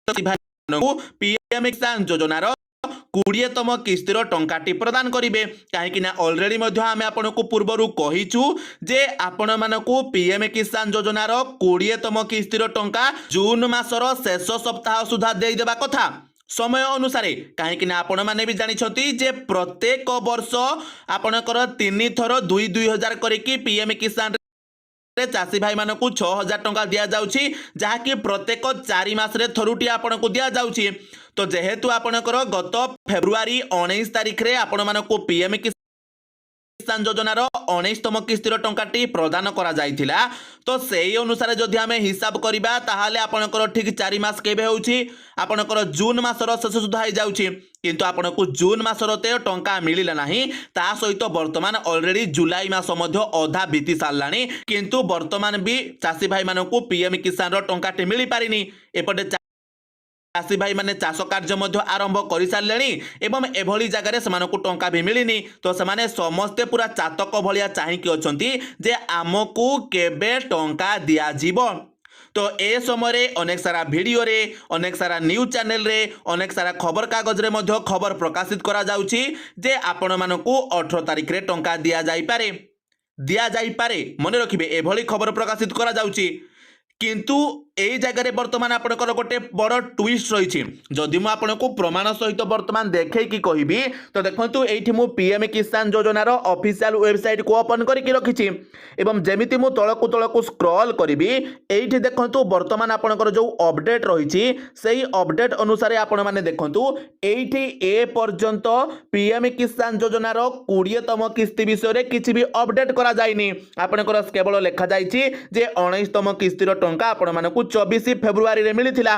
PM किसान योजनार 20तम किस्तिर टंकाटी प्रदान करेंगे कहीं अलरेडी आम आपको पूर्वर कहीचु जे आपण मानकु पीएम किसान योजनार 20तम किस्तिर टंका जून मासर शेष सप्ताह सुधा देदेवा कथा समय अनुसार कहीं आपण मैंने भी जानते जे प्रत्येक वर्ष आपणकर 3 थर 2,000 करके पीएम किसान चाषी भाई मानक 6,000 टंका दि जाउछि जहाँकि प्रत्येक 4 मासरे थरुटी आपण को दि जाउछि। तो जेहेतु आपणकर गत फेब्रुआरी 19 तारिख रे आपण मानक पीएम किसान योजनार 19तम किस्तिर टंकाटी प्रदान करा जाइथिला तो सेही अनुसार जदि आमे हिसाब करिबा ताहाले आपणकर ठीक 4 मास केबे होउछि आपणकर जून मासर शेष सुधा हो जाउछि किंतु आपनको जून मासर ते टंका मिलिला नाही ता सहित वर्तमान ऑलरेडी जुलाई मास मध्य अधा बीती सारलानी किंतु वर्तमान भी चाषी भाई मानकु पीएम किसान रो टंकाटी मिली पारिनी एपटे चाषी भाई माने चाष कार्य आरंभ कर सारे एवं एभली जगार से टंका भी मिलनी तो से समस्ते पूरा चातक भाया चाहिए अच्छा जे आमको केबे टंका दियाजिब। तो ए समय अनेक सारा वीडियो रे अनेक सारा न्यूज चैनल रे अनेक सारा खबर कागज रे मध्य खबर प्रकाशित करा जाउछि जे आपण मानकु 18 तारिख रे टंका दिया जाई पारे मन रखिबे एभली खबर प्रकाशित करा जाउछि किंतु यही जगह बर्तमान आपनकर गोटे बड़ ट्विस्ट रही जदि मु आपको प्रमाण सहित बर्तमान देखे कि कहबी तो देखंतु एठी मु पीएम किसान योजनार ऑफिशियल वेबसाइट को ओपन करके रखिछि एवं जेमिति मु तळकु स्क्रॉल करिबी एठी देखंतु बर्तमान आपनकर जो अपडेट रही सेही अपडेट अनुसार आपण माने देखंतु एठी ए पर्यंत पीएम किसान योजनार 20तम किस्ती विषय रे किछि भी अपडेट करा जायनी आपनकर केवल लेखा जायछि जे 19तम किस्तीर टंका आपण मानकु 24 फेब्रुआरी रे मिलिथिला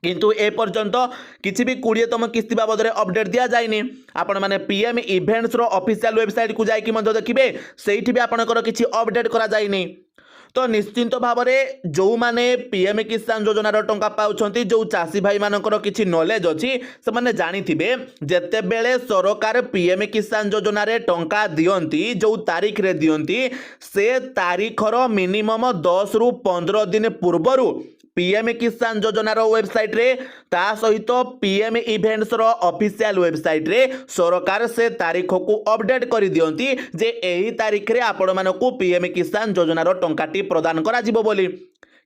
किंतु ए पर्यंत किसी भी 20तम किस्ती बाबद रे अपडेट दिया जायनी आपण माने पीएम इवेंट्स रो ऑफिशियल वेबसाइट को जाई कि मध्य देखिबे सेठी भी आपनकर किछि अपडेट करा जायनी। तो निश्चिंत भाव में जो माने पीएम किसान योजनार टंका पाउछंती जो चाषी भाई मानकर किछि नॉलेज अछि से माने जानिथिबे जेते बेले सरकार पीएम किसान योजनारे टंका दियंती जो तारीख रे दियंती से तारीखर मिनिमम 10 रु 15 दिन पूर्वरु पीएम किसान योजनार वेबसाइट रे ता सहित पीएम इवेंट्स रो ऑफिशियल वेबसाइट रे सरकार से तारीख को अपडेट कर दियंती जे एही तारीख रे आपण मानकु पीएम किसान योजनार टंकाटी प्रदान करा जिवो बोली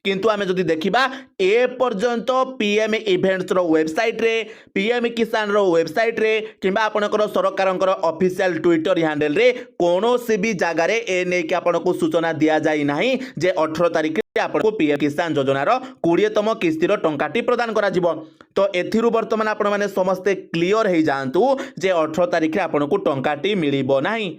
किंतु आमे जदि देखिबा ए पर्यंत पीएम इवेंट्स रो वेबसाइट रे पीएम किसान रो वेबसाइट रे किंबा आपनकर सरकारंकर ऑफिशियल ट्विटर हैंडल रे कोनोसी भी जगह रे ए नै कि आपनको सूचना दिया जाई नाही जे 18 तारिख आपको पीएम किसान योजनार 20तम किस्तीर टंकाटी प्रदान करा जिवो। तो एथिरु वर्तमान आपण माने समस्ते क्लियर हो जातु जे 18 तारिख रे आपनको टंकाटी मिलिबो नाही।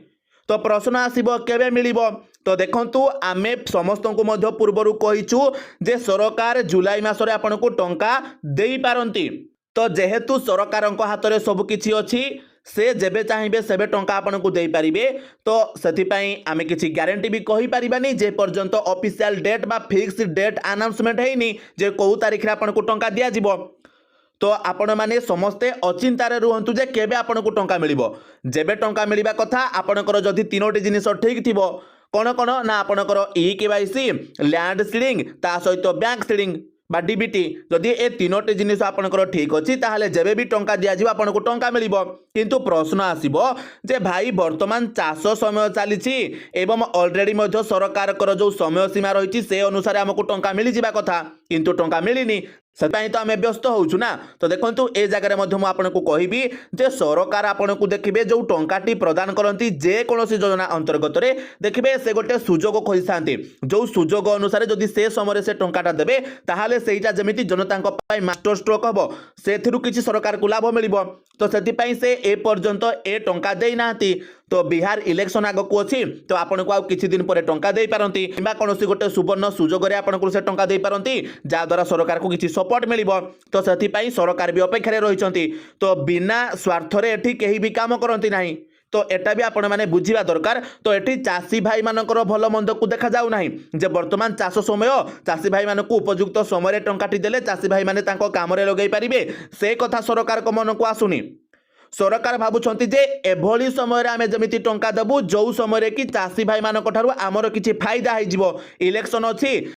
तो प्रश्न आसीबो केबे मिलिबो तो देखंतु आमे समस्त को मध्य पूर्वरु कहिचु जे सरकार जुलाई मासरे आपनको टंका देई पारंती तो जेहेतु सरकारक हाथ रे सब किछि अछि से जेबे चाहिए सेबे टंका आपनको दे पारिबे तो सेथिपाई आमे किछि ग्यारंटी भी कहि पारिबानी जे पर्यंत ऑफिशियल डेट बा फिक्स डेट अनाउंसमेंट हेनी जे को तारिख रे आपनको टंका दिया जिवो। तो आपण माने समस्ते अचिंतारे रुहंतु जे केबे आपनको टंका मिलिबो जेबे टंका मिलिबा कथा आपनकर जदि तीनोटी जिनिस ठीक थिबो कोन कोन ना आपनकर केवाईसी लैंड सीडिंग ता सहित बैंक सीडिंग बा डीबीटी जदि ए तीनोटी जिनिस आपनकर ठीक अछि ताहाले जेबे भी टंका दिया जिवो आपनको टंका मिलिबो किंतु प्रश्न आसीबो जे भाई वर्तमान चाष समय चलीछि एवं ऑलरेडी मध्य सरकार कर जो समय सीमा रही से अनुसार हमको टंका मिली जिबा कथा किंतु टंका मिलिनी सेपाई तो आम व्यस्त होचु ना। तो देखंतु ए जगह मध्य आपको कहबी जे सरकार आपको देखिबे जो टंकाटी प्रदान करती जे कोनोसी योजना अंतर्गत रे देखिबे से गोटे सुजोग खोजी थांती जो सुजोग अनुसार जदि से समय से टंकाटा देबे ताहाले सेटा जेमिति जनतांक पाई मास्टर स्ट्रोक हबो सेथिरु किछि सरकार को लाभ मिलिबो तो सेथिपाई से ए पर्यंत ए टंका देई नांती तो बिहार इलेक्शन आगक अच्छी तो आपको आउ किछि दिन पर टंका दे पारंती किंबा कोनोसी गोटे सुवर्ण सुजोग रे आपनको से टंका दे पारंती जा द्वारा सरकार को किछि सपोर्ट मिलिबो तो सेथिपाई सरकार भी अपेक्षा रहिसंती तो बिना स्वार्थ रे एठी केही भी काम करंती नाही तो एटा भी आपण माने बुझिबा दरकार। तो एठी चाषी भाई मानकर भल मंद को देखा जाउ नाही जे वर्तमान चाष समय चाषी भाई मानकु उपयुक्त समय रे टंकाटी देले चाषी भाई माने तांको काम रे लगै पारिबे से कथा सरकार को मन को आसुनी। सरकार भावुंट जे एभली समय आम जमी टंका देबू जो समय कि चाषी भाई मान आमर किसी फायदा हो इलेक्शन अच्छी